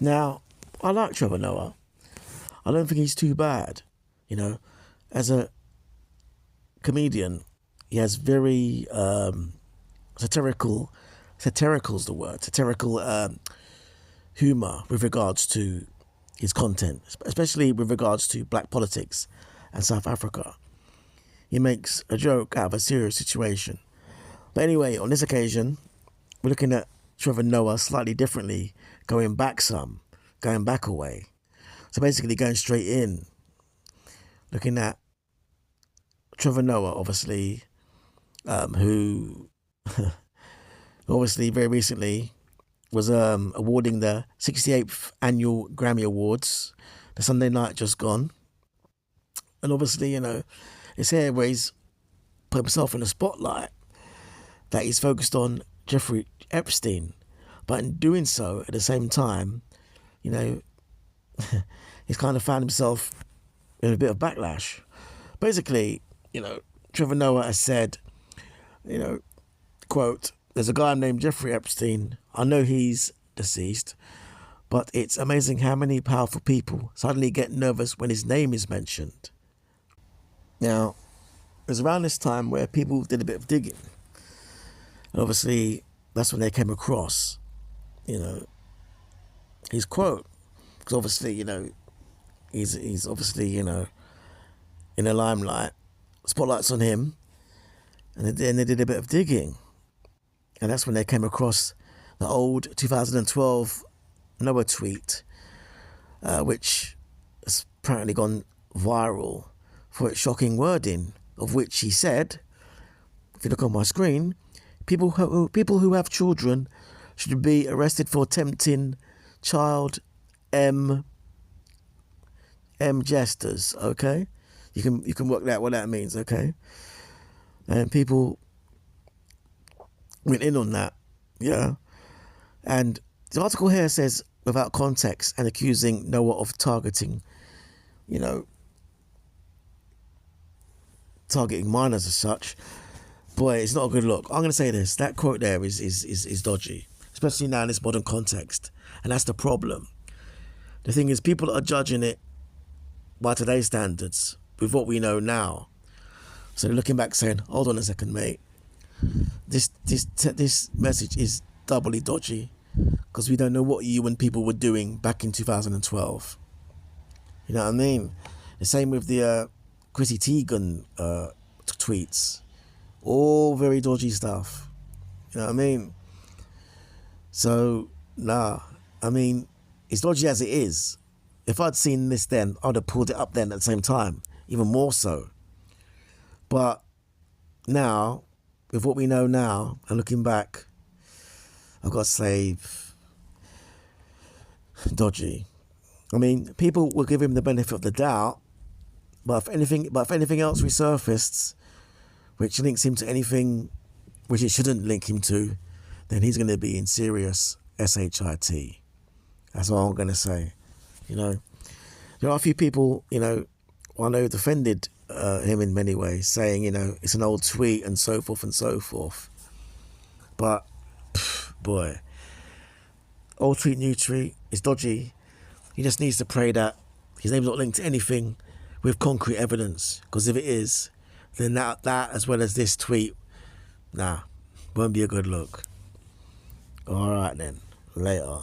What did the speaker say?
Now, I like Trevor Noah. I don't think he's too bad. You know, as a comedian, he has very satirical humour with regards to his content, especially with regards to black politics and South Africa. He makes a joke out of a serious situation. But anyway, on this occasion, we're looking at Trevor Noah slightly differently, going back a way. So basically going straight in, looking at Trevor Noah, obviously, who obviously very recently was awarding the 68th annual Grammy Awards, the Sunday night just gone. And obviously, you know, it's here where he's put himself in the spotlight, that he's focused on Jeffrey Epstein. But in doing so, at the same time, you know, he's kind of found himself in a bit of backlash. Basically, you know, Trevor Noah has said, you know, quote, "There's a guy named Jeffrey Epstein. I know he's deceased, but it's amazing how many powerful people suddenly get nervous when his name is mentioned." Now, it was around this time where people did a bit of digging. And obviously, that's when they came across, you know, his quote. Because obviously, you know, he's obviously, you know, in the limelight. Spotlight's on him. And then they did a bit of digging. And that's when they came across the old 2012 Noah tweet, which has apparently gone viral for its shocking wording, of which he said, if you look on my screen, people who have children should be arrested for attempting child M jesters, okay? You can work out what that means, okay? And people went in on that, yeah. And the article here says, without context and accusing Noah of targeting, you know, targeting minors as such. Boy, it's not a good look. I'm going to say this. That quote there is dodgy, especially now in this modern context. And that's the problem. The thing is, people are judging it by today's standards with what we know now. So they're looking back saying, hold on a second, mate. This message is doubly dodgy because we don't know what you and people were doing back in 2012. You know what I mean? The same with the Chrissy Teigen tweets. All very dodgy stuff. You know what I mean? So, nah. I mean, it's dodgy as it is. If I'd seen this then, I'd have pulled it up then at the same time. Even more so. But now, with what we know now, and looking back, I've got to say, dodgy. I mean, people will give him the benefit of the doubt, but if anything else resurfaced, which links him to anything which it shouldn't link him to, then he's going to be in serious SHIT. That's all I'm going to say. You know, there are a few people, you know, I know defended him in many ways, saying, you know, it's an old tweet and so forth and so forth. But, boy, old tweet, new tweet, it's dodgy. He just needs to pray that his name's not linked to anything with concrete evidence. Because if it is, then that as well as this tweet, nah, won't be a good look. All right then, later.